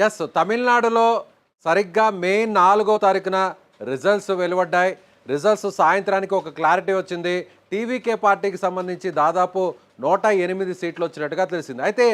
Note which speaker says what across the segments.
Speaker 1: Yes, తమిళనాడులో సరిగ్గా మే 4వ తారీఖున రిజల్ట్స్ వెలువడ్డాయి. రిజల్ట్స్ సాయంత్రానికి ఒక క్లారిటీ వచ్చింది. టీవీకే పార్టీకి సంబంధించి దాదాపు 108 సీట్లు వచ్చినట్టుగా తెలిసింది. అయితే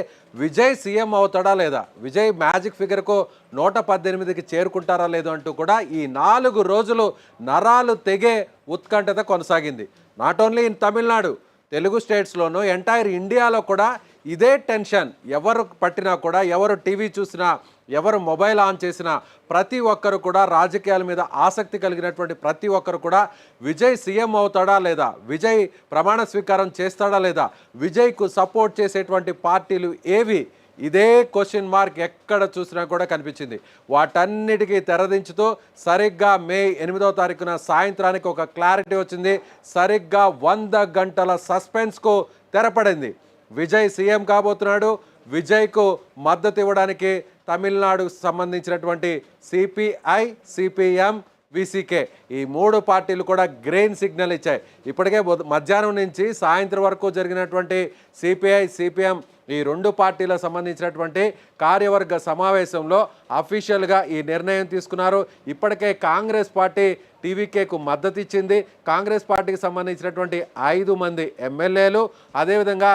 Speaker 1: విజయ్ సీఎం అవుతాడా లేదా, విజయ్ మ్యాజిక్ ఫిగర్కు 118కి చేరుకుంటారా లేదు అంటూ కూడా ఈ 4 రోజులు నరాలు తెగే ఉత్కంఠత కొనసాగింది. Not only in Tamil Nadu, Telugu స్టేట్స్లోనూ ఎంటైర్ ఇండియాలో కూడా ఇదే టెన్షన్. ఎవరు పట్టినా కూడా, ఎవరు టీవీ చూసినా, ఎవరు మొబైల్ ఆన్ చేసినా ప్రతి ఒక్కరు కూడా రాజకీయాల మీద ఆసక్తి కలిగినటువంటి ప్రతి ఒక్కరు కూడా విజయ్ సీఎం అవుతాడా లేదా, విజయ్ ప్రమాణ స్వీకారం చేస్తాడా లేదా, విజయ్కు సపోర్ట్ చేసేటువంటి పార్టీలు ఏవి, ఇదే క్వశ్చన్ మార్క్ ఎక్కడ చూసినా కూడా కనిపించింది. వాటన్నిటికీ తెరదించుతూ సరిగ్గా మే 8వ తారీఖున సాయంత్రానికి ఒక క్లారిటీ వచ్చింది. సరిగ్గా 100 గంటల సస్పెన్స్కు తెరపడింది. విజయ్ సీఎం కాబోతున్నాడు. విజయ్కు మద్దతు ఇవ్వడానికి తమిళనాడుకు సంబంధించినటువంటి సిపిఐ, సిపిఎం, విసికే ఈ 3 పార్టీలు కూడా గ్రీన్ సిగ్నల్ ఇచ్చాయి. ఇప్పటికే మధ్యాహ్నం నుంచి సాయంత్రం వరకు జరిగినటువంటి సిపిఐ, సిపిఎం ఈ 2 పార్టీలకు సంబంధించినటువంటి కార్యవర్గ సమావేశంలో అఫీషియల్గా ఈ నిర్ణయం తీసుకున్నారు. ఇప్పటికే కాంగ్రెస్ పార్టీ టీవీకేకు మద్దతు ఇచ్చింది. కాంగ్రెస్ పార్టీకి సంబంధించినటువంటి 5 మంది ఎమ్మెల్యేలు, అదేవిధంగా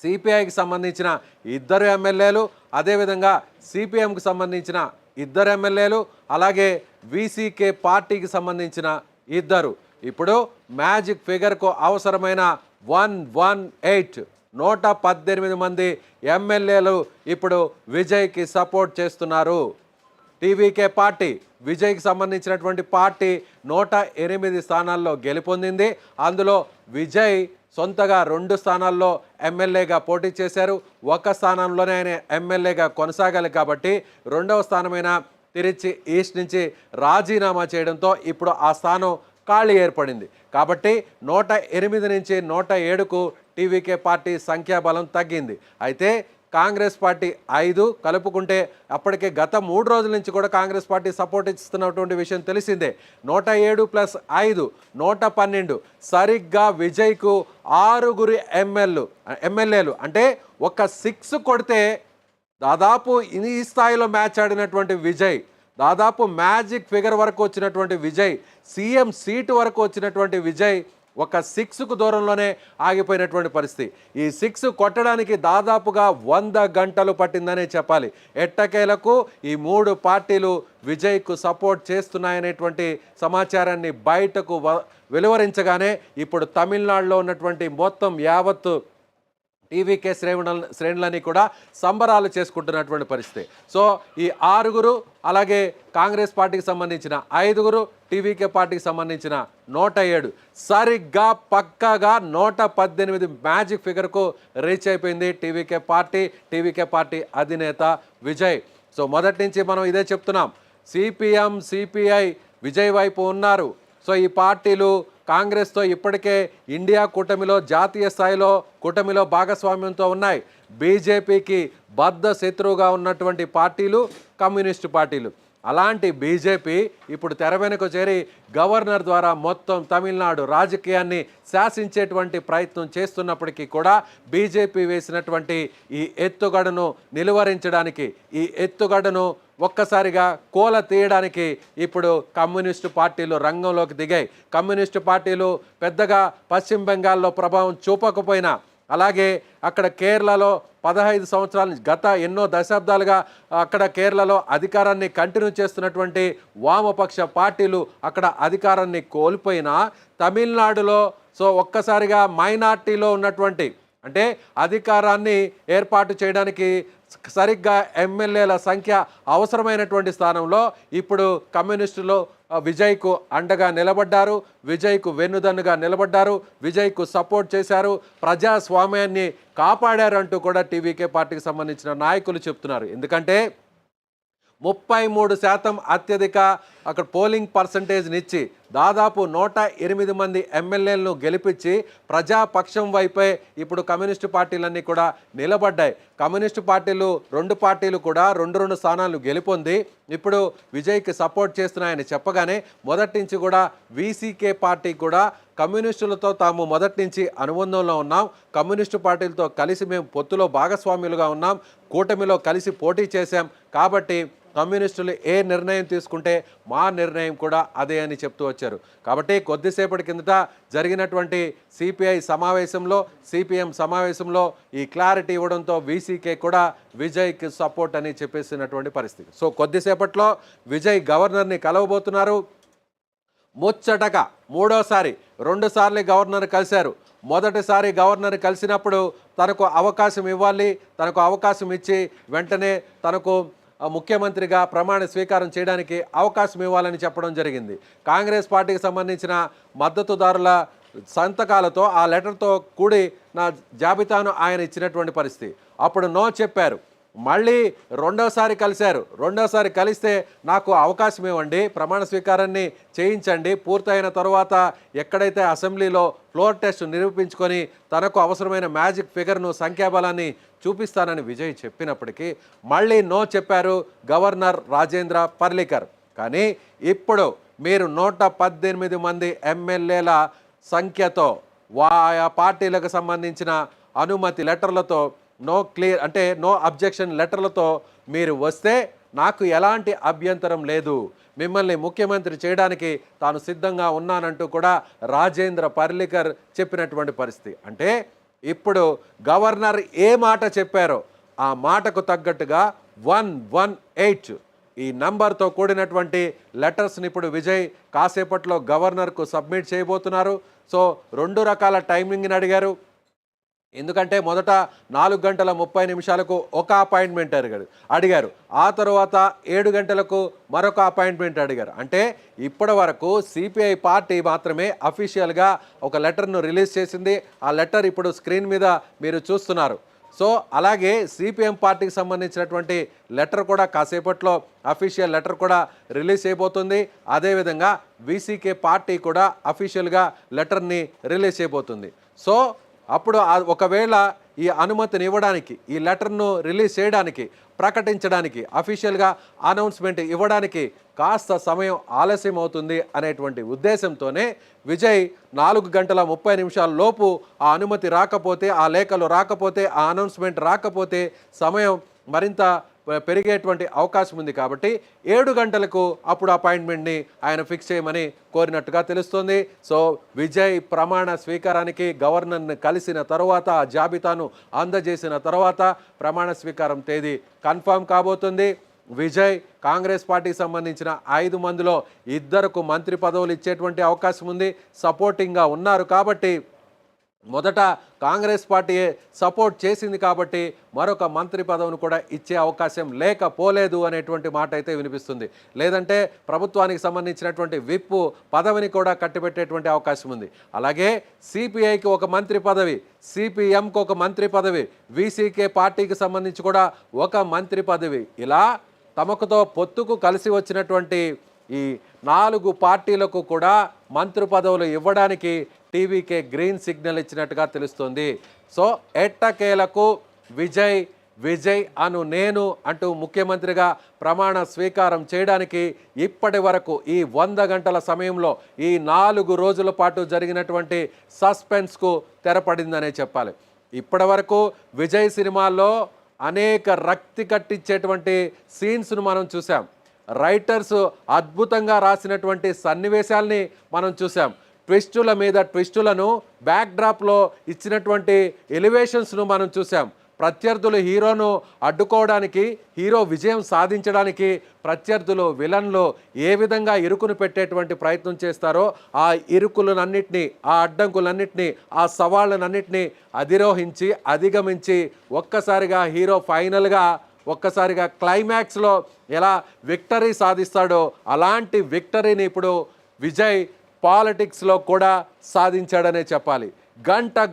Speaker 1: సిపిఐకి సంబంధించిన 2 ఎమ్మెల్యేలు, అదేవిధంగా సిపిఎంకి సంబంధించిన 2 ఎమ్మెల్యేలు, అలాగే విసికే పార్టీకి సంబంధించిన 2. ఇప్పుడు మ్యాజిక్ ఫిగర్కు అవసరమైన 118 మంది ఎమ్మెల్యేలు ఇప్పుడు విజయ్కి సపోర్ట్ చేస్తున్నారు. టీవీకే పార్టీ, విజయ్కి సంబంధించినటువంటి పార్టీ 108 స్థానాల్లో గెలుపొందింది. అందులో విజయ్ సొంతగా 2 స్థానాల్లో ఎమ్మెల్యేగా పోటీ చేశారు. 1 స్థానంలోనే ఆయన ఎమ్మెల్యేగా కొనసాగాలి కాబట్టి 2వ స్థానమైన తిరుచి ఈస్ట్ నుంచి రాజీనామా చేయడంతో ఇప్పుడు ఆ స్థానం ఖాళీ ఏర్పడింది. కాబట్టి 108 నుంచి 107కు టీవీకే పార్టీ సంఖ్యాబలం తగ్గింది. అయితే కాంగ్రెస్ పార్టీ 5 కలుపుకుంటే అప్పటికే గత 3 రోజుల నుంచి కూడా కాంగ్రెస్ పార్టీ సపోర్ట్ ఇస్తున్నటువంటి విషయం తెలిసిందే. 107 + 5 112. సరిగ్గా విజయ్కు 6 ఎమ్మెల్యేలు అంటే ఒక 6 కొడితే దాదాపు ఈ స్థాయిలో మ్యాచ్ ఆడినటువంటి విజయ్, దాదాపు మ్యాజిక్ ఫిగర్ వరకు వచ్చినటువంటి విజయ్, సీఎం సీటు వరకు వచ్చినటువంటి విజయ్ ఒక 6కు దూరంలోనే ఆగిపోయినటువంటి పరిస్థితి. ఈ 6 కొట్టడానికి దాదాపుగా 100 గంటలు పట్టిందనే చెప్పాలి. ఎట్టకేలకు ఈ 3 పార్టీలు విజయ్కు సపోర్ట్ చేస్తున్నాయనేటువంటి సమాచారాన్ని బయటకు వెలువరించగానే ఇప్పుడు తమిళనాడులో ఉన్నటువంటి మొత్తం యావత్తు టీవీకే శ్రేణులని కూడా సంబరాలు చేసుకుంటున్నటువంటి పరిస్థితి. సో ఈ 6, అలాగే కాంగ్రెస్ పార్టీకి సంబంధించిన 5, టీవీకే పార్టీకి సంబంధించిన 107 సరిగ్గా పక్కాగా 118 మ్యాజిక్ ఫిగర్కు రీచ్ అయిపోయింది టీవీకే పార్టీ అధినేత విజయ్. సో మొదటి నుంచి మనం ఇదే చెప్తున్నాం, సిపిఎం, సిపిఐ విజయ్ వైపు ఉన్నారు. సో ఈ పార్టీలు కాంగ్రెస్తో ఇప్పటికే ఇండియా కూటమిలో, జాతీయ స్థాయిలో కూటమిలో భాగస్వామ్యంతో ఉన్నాయి. బీజేపీకి బద్ధ శత్రువుగా ఉన్నటువంటి పార్టీలు కమ్యూనిస్టు పార్టీలు. అలాంటి బీజేపీ ఇప్పుడు తెర వెనుక చేరి గవర్నర్ ద్వారా మొత్తం తమిళనాడు రాజకీయాన్ని శాసించేటువంటి ప్రయత్నం చేస్తున్నప్పటికీ కూడా బీజేపీ వేసినటువంటి ఈ ఎత్తుగడను నిలువరించడానికి, ఈ ఎత్తుగడను ఒక్కసారిగా కోల తీయడానికి ఇప్పుడు కమ్యూనిస్టు పార్టీలు రంగంలోకి దిగాయి. కమ్యూనిస్టు పార్టీలు పెద్దగా పశ్చిమ బెంగాల్లో ప్రభావం చూపకపోయినా, అలాగే అక్కడ కేరళలో 15 సంవత్సరాల గత ఎన్నో దశాబ్దాలుగా అక్కడ కేరళలో అధికారాన్ని కంటిన్యూ చేస్తున్నటువంటి వామపక్ష పార్టీలు అక్కడ అధికారాన్ని కోల్పోయినా, తమిళనాడులో సో ఒక్కసారిగా మైనార్టీలో ఉన్నటువంటి, అంటే అధికారాన్ని ఏర్పాటు చేయడానికి సరిగ్గా ఎమ్మెల్యేల సంఖ్య అవసరమైనటువంటి స్థానంలో ఇప్పుడు కమ్యూనిస్టులు విజయ్కు అండగా నిలబడ్డారు, విజయ్కు వెన్నుదన్నుగా నిలబడ్డారు, విజయ్కు సపోర్ట్ చేశారు, ప్రజాస్వామ్యాన్ని కాపాడారంటూ కూడా టీవీకే పార్టీకి సంబంధించిన నాయకులు చెప్తున్నారు. ఎందుకంటే 33% అత్యధిక అక్కడ పోలింగ్ పర్సంటేజ్ని ఇచ్చి దాదాపు 108 మంది ఎమ్మెల్యేలను గెలిపించి ప్రజాపక్షం వైపే ఇప్పుడు కమ్యూనిస్టు పార్టీలన్నీ కూడా నిలబడ్డాయి. కమ్యూనిస్టు పార్టీలు 2 పార్టీలు కూడా 2 స్థానాలు గెలుపొంది ఇప్పుడు విజయ్కి సపోర్ట్ చేస్తున్నాయని చెప్పగానే మొదటి నుంచి కూడా వీసీకే పార్టీ కూడా కమ్యూనిస్టులతో తాము మొదటి నుంచి అనుబంధంలో ఉన్నాం, కమ్యూనిస్టు పార్టీలతో కలిసి మేము పొత్తులో భాగస్వామ్యులుగా ఉన్నాం, కూటమిలో కలిసి పోటీ చేశాం, కాబట్టి కమ్యూనిస్టులు ఏ నిర్ణయం తీసుకుంటే మా నిర్ణయం కూడా అదే అని చెప్తూ వచ్చారు. కాబట్టి కొద్దిసేపటి కిందట జరిగినటువంటి సిపిఐ సమావేశంలో, సిపిఎం సమావేశంలో ఈ క్లారిటీ ఇవ్వడంతో వీసీకే కూడా విజయ్కి సపోర్ట్ అని చెప్పేసినటువంటి పరిస్థితి. సో కొద్దిసేపట్లో విజయ్ గవర్నర్ని కలవబోతున్నారు. ముచ్చటగా 2 సార్లు గవర్నర్ కలిశారు. మొదటిసారి గవర్నర్ కలిసినప్పుడు తనకు అవకాశం ఇవ్వాలి, తనకు అవకాశం ఇచ్చి వెంటనే తనకు ముఖ్యమంత్రిగా ప్రమాణ స్వీకారం చేయడానికి అవకాశం ఇవ్వాలని చెప్పడం జరిగింది. కాంగ్రెస్ పార్టీకి సంబంధించిన మద్దతుదారుల సంతకాలతో ఆ లెటర్తో కూడి నా జాబితాను ఆయన ఇచ్చినటువంటి పరిస్థితి. అప్పుడు నో చెప్పారు. మళ్ళీ రెండోసారి కలిశారు. రెండోసారి కలిస్తే నాకు అవకాశం ఇవ్వండి, ప్రమాణ స్వీకారాన్ని చేయించండి, పూర్తయిన తర్వాత ఎక్కడైతే అసెంబ్లీలో ఫ్లోర్ టెస్ట్ నిరూపించుకొని తనకు అవసరమైన మ్యాజిక్ ఫిగర్ను, సంఖ్యాబలాన్ని చూపిస్తానని విజయ్ చెప్పినప్పటికీ మళ్ళీ నో చెప్పారు గవర్నర్ రాజేంద్ర పర్లికర్. కానీ ఇప్పుడు మీరు 118 మంది ఎమ్మెల్యేల సంఖ్యతో ఆయా పార్టీలకు సంబంధించిన అనుమతి లెటర్లతో నో అబ్జెక్షన్ లెటర్లతో మీరు వస్తే నాకు ఎలాంటి అభ్యంతరం లేదు, మిమ్మల్ని ముఖ్యమంత్రి చేయడానికి తాను సిద్ధంగా ఉన్నానంటూ కూడా రాజేంద్ర పర్లికర్ చెప్పినటువంటి పరిస్థితి. అంటే ఇప్పుడు గవర్నర్ ఏ మాట చెప్పారో ఆ మాటకు తగ్గట్టుగా 118 ఈ నంబర్తో కూడినటువంటి లెటర్స్ని ఇప్పుడు విజయ్ కాసేపట్లో గవర్నర్కు సబ్మిట్ చేయబోతున్నారు. సో 2 రకాల టైమింగ్ని అడిగారు. ఎందుకంటే మొదట 4 గంటల 30 నిమిషాలకు ఒక అపాయింట్మెంట్ అడిగారు, ఆ తర్వాత 7 గంటలకు మరొక అపాయింట్మెంట్ అడిగారు. అంటే ఇప్పటి వరకు సిపిఐ పార్టీ మాత్రమే అఫీషియల్గా ఒక లెటర్ను రిలీజ్ చేసింది. ఆ లెటర్ ఇప్పుడు స్క్రీన్ మీద మీరు చూస్తున్నారు. సో అలాగే సిపిఎం పార్టీకి సంబంధించినటువంటి లెటర్ కూడా కాసేపట్లో అఫీషియల్ లెటర్ కూడా రిలీజ్ చేయబోతుంది. అదేవిధంగా వీసీకే పార్టీ కూడా అఫీషియల్గా లెటర్ని రిలీజ్ చేయబోతుంది. సో అప్పుడు ఒకవేళ ఈ అనుమతిని ఇవ్వడానికి, ఈ లెటర్ను రిలీజ్ చేయడానికి, ప్రకటించడానికి, అఫీషియల్గా అనౌన్స్మెంట్ ఇవ్వడానికి కాస్త సమయం ఆలస్యం అవుతుంది అనేటువంటి ఉద్దేశంతోనే విజయ్ 4 గంటల 30 నిమిషాల లోపు ఆ అనుమతి రాకపోతే, ఆ లేఖలు రాకపోతే, ఆ అనౌన్స్మెంట్ రాకపోతే సమయం మరింత పెరిగేటువంటి అవకాశం ఉంది. కాబట్టి 7 గంటలకు అప్పుడు అపాయింట్మెంట్ని ఆయన ఫిక్స్ చేయమని కోరినట్టుగా తెలుస్తోంది. సో విజయ్ ప్రమాణ స్వీకారానికి గవర్నర్ని కలిసిన తర్వాత, ఆ జాబితాను అందజేసిన తర్వాత ప్రమాణ స్వీకారం తేదీ కన్ఫర్మ్ కాబోతుంది. విజయ్ కాంగ్రెస్ పార్టీకి సంబంధించిన 5 మందిలో 2కు మంత్రి పదవులు ఇచ్చేటువంటి అవకాశం ఉంది. సపోర్టింగ్గా ఉన్నారు కాబట్టి, మొదట కాంగ్రెస్ పార్టీ సపోర్ట్ చేసింది కాబట్టి మరొక మంత్రి పదవిని కూడా ఇచ్చే అవకాశం లేకపోలేదు అనేటువంటి మాట అయితే వినిపిస్తుంది. లేదంటే ప్రభుత్వానికి సంబంధించినటువంటి విప్ పదవిని కూడా కట్టిపెట్టేటువంటి అవకాశం ఉంది. అలాగే సిపిఐకి ఒక మంత్రి పదవి, సిపిఎంకి ఒక మంత్రి పదవి, వీసీకే పార్టీకి సంబంధించి కూడా ఒక మంత్రి పదవి, ఇలా తమకుతో పొత్తుకు కలిసి వచ్చినటువంటి ఈ 4 పార్టీలకు కూడా మంత్రి పదవులు ఇవ్వడానికి టీవీకే గ్రీన్ సిగ్నల్ ఇచ్చినట్టుగా తెలుస్తుంది. సో ఎట్టకేలకు విజయ్ అను నేను అంటూ ముఖ్యమంత్రిగా ప్రమాణ స్వీకారం చేయడానికి ఇప్పటి వరకు ఈ 100 గంటల సమయంలో ఈ 4 రోజుల పాటు జరిగినటువంటి సస్పెన్స్కు తెరపడిందనే చెప్పాలి. ఇప్పటి వరకు విజయ్ సినిమాల్లో అనేక రక్తి కట్టించేటువంటి సీన్స్ను మనం చూసాం. రైటర్స్ అద్భుతంగా రాసినటువంటి సన్నివేశాల్ని మనం చూసాం. ట్విస్టుల మీద ట్విస్టులను బ్యాక్డ్రాప్లో ఇచ్చినటువంటి ఎలివేషన్స్ను మనం చూసాం. ప్రత్యర్థులు హీరోను అడ్డుకోవడానికి, హీరో విజయం సాధించడానికి ప్రత్యర్థులు, విలన్లు ఏ విధంగా ఇరుకును పెట్టేటువంటి ప్రయత్నం చేస్తారో ఆ ఇరుకులన్నింటినీ, ఆ అడ్డంకులన్నింటినీ, ఆ సవాళ్ళనన్నింటినీ అధిరోహించి, అధిగమించి ఒక్కసారిగా హీరో ఫైనల్గా ఒక్కసారిగా క్లైమాక్స్లో ఎలా విక్టరీ సాధిస్తాడో అలాంటి విక్టరీని ఇప్పుడు విజయ్ పాలిటిక్స్లో కూడా సాధించాడనే చెప్పాలి.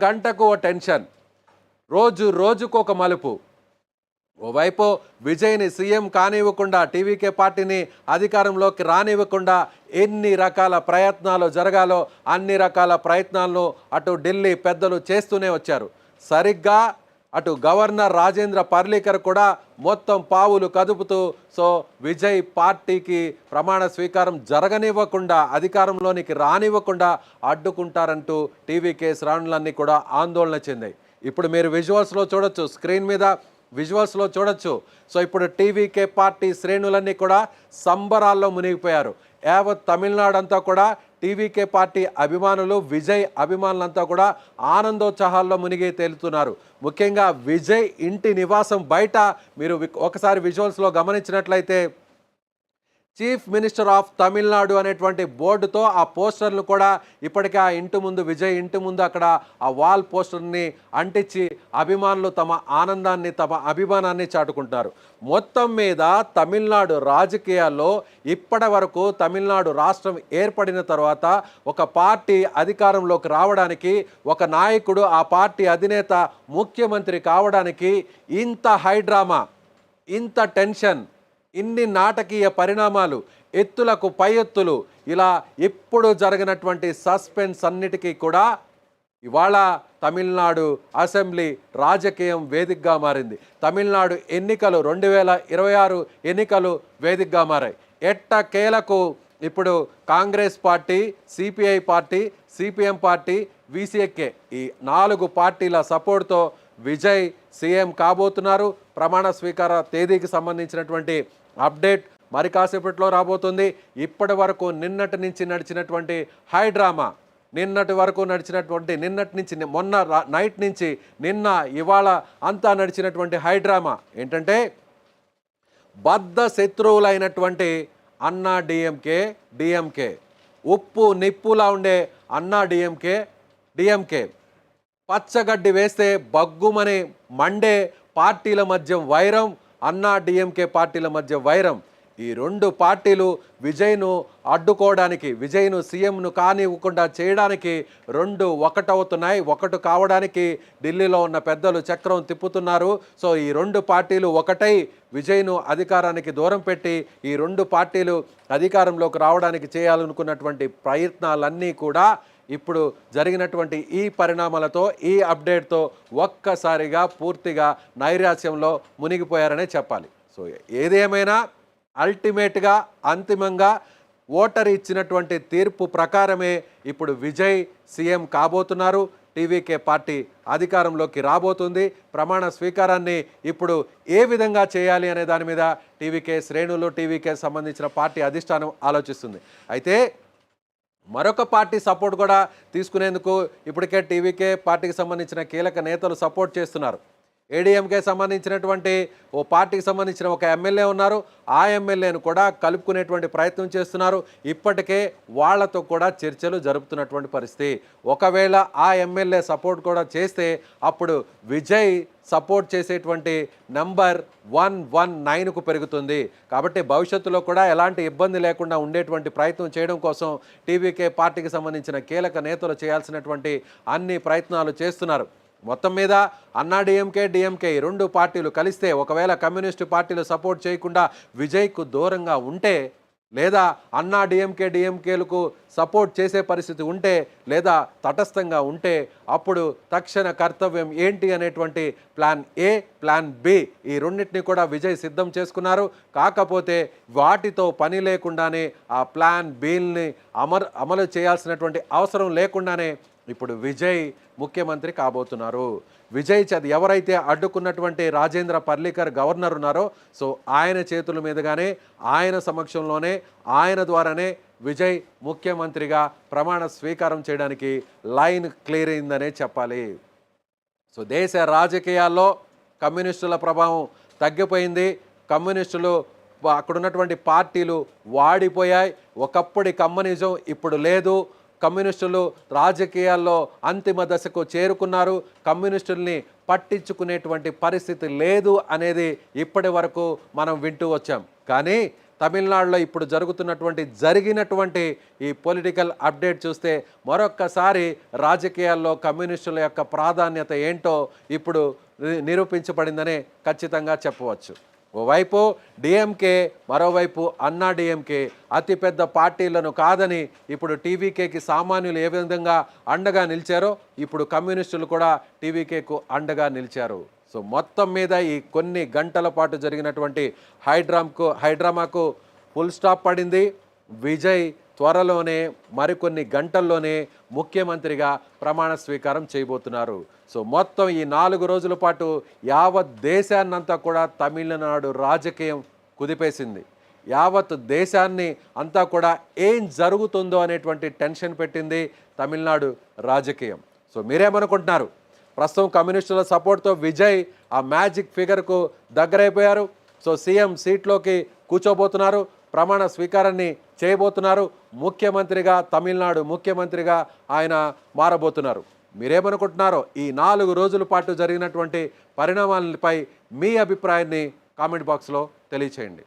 Speaker 1: గంటకు ఓ టెన్షన్, రోజుకు ఒక మలుపు. ఓవైపు విజయ్ని సీఎం కానివ్వకుండా టీవీకే పార్టీని అధికారంలోకి రానివ్వకుండా ఎన్ని రకాల ప్రయత్నాలు జరగాలో అన్ని రకాల ప్రయత్నాలను అటు ఢిల్లీ పెద్దలు చేస్తూనే వచ్చారు. సరిగ్గా అటు గవర్నర్ రాజేంద్ర పర్లీకర్ కూడా మొత్తం పావులు కదుపుతూ సో విజయ్ పార్టీకి ప్రమాణ స్వీకారం జరగనివ్వకుండా అధికారంలోనికి రానివ్వకుండా అడ్డుకుంటారంటూ టీవీకే శ్రేణులన్నీ కూడా ఆందోళన చెందాయి. ఇప్పుడు మీరు విజువల్స్లో చూడొచ్చు, స్క్రీన్ మీద విజువల్స్లో చూడొచ్చు. సో ఇప్పుడు టీవీకే పార్టీ శ్రేణులన్నీ కూడా సంబరాల్లో మునిగిపోయారు. యావత్ తమిళనాడు అంతా కూడా టీవీకే పార్టీ అభిమానులు, విజయ్ అభిమానులంతా కూడా ఆనందోత్సాహాల్లో మునిగి తేలుతున్నారు. ముఖ్యంగా విజయ్ ఇంటి నివాసం బయట మీరు ఒకసారి విజువల్స్లో గమనించినట్లయితే చీఫ్ మినిస్టర్ ఆఫ్ తమిళనాడు అనేటువంటి బోర్డుతో ఆ పోస్టర్లు కూడా ఇప్పటికే ఆ ఇంటి ముందు, విజయ్ ఇంటి ముందు అక్కడ ఆ వాల్ పోస్టర్ని అంటించి అభిమానులు తమ ఆనందాన్ని, తమ అభిమానాన్ని చాటుకుంటారు. మొత్తం మీద తమిళనాడు రాజకీయాల్లో ఇప్పటి వరకు తమిళనాడు రాష్ట్రం ఏర్పడిన తర్వాత ఒక పార్టీ అధికారంలోకి రావడానికి, ఒక నాయకుడు ఆ పార్టీ అధినేత ముఖ్యమంత్రి కావడానికి ఇంత హైడ్రామా, ఇంత టెన్షన్, ఇన్ని నాటకీయ పరిణామాలు, ఎత్తులకు పై ఎత్తులు, ఇలా ఎప్పుడు జరిగినటువంటి సస్పెన్స్ అన్నిటికీ కూడా ఇవాళ తమిళనాడు అసెంబ్లీ రాజకీయం వేదికగా మారింది. తమిళనాడు ఎన్నికలు 2026 ఎన్నికలు వేదికగా మారాయి. ఎట్టకేలకు ఇప్పుడు Congress party, CPI party, CPM party, VCK ఈ 4 పార్టీల సపోర్ట్తో విజయ్ సీఎం కాబోతున్నారు. ప్రమాణ స్వీకార తేదీకి సంబంధించినటువంటి అప్డేట్ మరి కాసేపట్లో రాబోతుంది. ఇప్పటి వరకు నిన్నటి నుంచి నడిచినటువంటి హైడ్రామా, నిన్నటి నుంచి మొన్న నైట్ నుంచి నిన్న ఇవాళ అంతా నడిచినటువంటి హైడ్రామా ఏంటంటే బద్ధ శత్రువులైనటువంటి అన్నా డిఎంకే, ఉప్పు నిప్పులా ఉండే అన్నా డిఎంకే పచ్చగడ్డి వేస్తే బగ్గుమని మండే పార్టీల మధ్య వైరం, అన్నా డిఎంకే పార్టీల మధ్య వైరం. ఈ 2 పార్టీలు విజయ్ను అడ్డుకోవడానికి, విజయ్ను సీఎంను కానివ్వకుండా చేయడానికి 2 ఒకటవుతున్నాయి. ఒకటి కావడానికి ఢిల్లీలో ఉన్న పెద్దలు చక్రం తిప్పుతున్నారు. సో ఈ 2 పార్టీలు ఒకటై విజయ్ను అధికారానికి దూరం పెట్టి ఈ 2 పార్టీలు అధికారంలోకి రావడానికి చేయాలనుకున్నటువంటి ప్రయత్నాలన్నీ కూడా ఇప్పుడు జరిగినటువంటి ఈ పరిణామాలతో, ఈ అప్డేట్తో ఒక్కసారిగా పూర్తిగా నైరాశ్యంలో మునిగిపోయారనే చెప్పాలి. సో ఏదేమైనా అల్టిమేట్గా, అంతిమంగా ఓటరు ఇచ్చినటువంటి తీర్పు ప్రకారమే ఇప్పుడు విజయ్ సీఎం కాబోతున్నారు. టీవీకే పార్టీ అధికారంలోకి రాబోతుంది. ప్రమాణ స్వీకారాన్ని ఇప్పుడు ఏ విధంగా చేయాలి అనే దాని మీద టీవీకే శ్రేణులు, టీవీకే సంబంధించిన పార్టీ అధిష్టానం ఆలోచిస్తుంది. అయితే మరొక పార్టీ సపోర్ట్ కూడా తీసుకునేందుకు ఇప్పటికే టీవీకే పార్టీకి సంబంధించిన కీలక నేతలు సపోర్ట్ చేస్తున్నారు. ఏడీఎంకే సంబంధించినటువంటి ఓ పార్టీకి సంబంధించిన ఒక ఎమ్మెల్యే ఉన్నారు. ఆ ఎమ్మెల్యేను కూడా కలుపుకునేటువంటి ప్రయత్నం చేస్తున్నారు. ఇప్పటికే వాళ్లతో కూడా చర్చలు జరుపుతున్నటువంటి పరిస్థితి. ఒకవేళ ఆ ఎమ్మెల్యే సపోర్ట్ కూడా చేస్తే అప్పుడు విజయ్ సపోర్ట్ చేసేటువంటి నంబర్ 119కు పెరుగుతుంది. కాబట్టి భవిష్యత్తులో కూడా ఎలాంటి ఇబ్బంది లేకుండా ఉండేటువంటి ప్రయత్నం చేయడం కోసం టీవీకే పార్టీకి సంబంధించిన కీలక నేతలు చేయాల్సినటువంటి అన్ని ప్రయత్నాలు చేస్తున్నారు. మొత్తం మీద అన్నా డిఎంకే 2 పార్టీలు కలిస్తే, ఒకవేళ కమ్యూనిస్టు పార్టీలు సపోర్ట్ చేయకుండా విజయ్కు దూరంగా ఉంటే, లేదా అన్నా డిఎంకేలకు సపోర్ట్ చేసే పరిస్థితి ఉంటే, లేదా తటస్థంగా ఉంటే, అప్పుడు తక్షణ కర్తవ్యం ఏంటి అనేటువంటి ప్లాన్ ఏ, ప్లాన్ బి, ఈ రెండింటిని కూడా విజయ్ సిద్ధం చేసుకున్నారు. కాకపోతే వాటితో పని లేకుండానే ఆ ప్లాన్ బిల్ని అమలు చేయాల్సినటువంటి అవసరం లేకుండానే ఇప్పుడు విజయ్ ముఖ్యమంత్రి కాబోతున్నారు. విజయ్ ఎవరైతే అడ్డుకున్నటువంటి రాజేంద్ర పర్లీకర్ గవర్నర్ ఉన్నారో, సో ఆయన చేతుల మీదుగానే, ఆయన సమక్షంలోనే, ఆయన ద్వారానే విజయ్ ముఖ్యమంత్రిగా ప్రమాణ స్వీకారం చేయడానికి లైన్ క్లియర్ అయిందనే చెప్పాలి. సో దేశ రాజకీయాల్లో కమ్యూనిస్టుల ప్రభావం తగ్గిపోయింది. కమ్యూనిస్టులు, అక్కడున్నటువంటి పార్టీలు వాడిపోయాయి. ఒకప్పటి కమ్యూనిజం ఇప్పుడు లేదు. కమ్యూనిస్టులు రాజకీయాల్లో అంతిమ దశకు చేరుకున్నారు. కమ్యూనిస్టుల్ని పట్టించుకునేటువంటి పరిస్థితి లేదు అనేది ఇప్పటి వరకు మనం వింటూ వచ్చాం. కానీ తమిళనాడులో ఇప్పుడు జరిగినటువంటి ఈ పొలిటికల్ అప్డేట్ చూస్తే మరొక్కసారి రాజకీయాల్లో కమ్యూనిస్టుల యొక్క ప్రాధాన్యత ఏంటో ఇప్పుడు నిరూపించబడిందనే ఖచ్చితంగా చెప్పవచ్చు. ఓవైపు డిఎంకే, మరోవైపు అన్నా డిఎంకే అతిపెద్ద పార్టీలను కాదని ఇప్పుడు టీవీకేకి సామాన్యులు ఏ విధంగా అండగా నిలిచారో ఇప్పుడు కమ్యూనిస్టులు కూడా టీవీకేకు అండగా నిలిచారు. సో మొత్తం మీద ఈ కొన్ని గంటల పాటు జరిగినటువంటి హైడ్రామాకు ఫుల్ స్టాప్ పడింది. విజయ్ త్వరలోనే మరికొన్ని గంటల్లోనే ముఖ్యమంత్రిగా ప్రమాణ స్వీకారం చేయబోతున్నారు. సో మొత్తం ఈ 4 రోజుల పాటు యావత్ దేశాన్నంతా కూడా తమిళనాడు రాజకీయం కుదిపేసింది. యావత్ దేశాన్ని అంతా కూడా ఏం జరుగుతుందో అనేటువంటి టెన్షన్ పెట్టింది తమిళనాడు రాజకీయం. సో మీరేమనుకుంటున్నారు? ప్రస్తుతం కమ్యూనిస్టుల సపోర్ట్తో విజయ్ ఆ మ్యాజిక్ ఫిగర్కు దగ్గరైపోయారు. సో సీఎం సీట్లోకి కూర్చోబోతున్నారు, ప్రమాణ స్వీకారాన్ని చేయబోతున్నారు, ముఖ్యమంత్రిగా తమిళనాడు ముఖ్యమంత్రిగా ఆయన మారబోతున్నారు. మీరేమనుకుంటున్నారో ఈ 4 రోజుల పాటు జరిగినటువంటి పరిణామాలపై మీ అభిప్రాయాన్ని కామెంట్ బాక్స్లో తెలియచేయండి.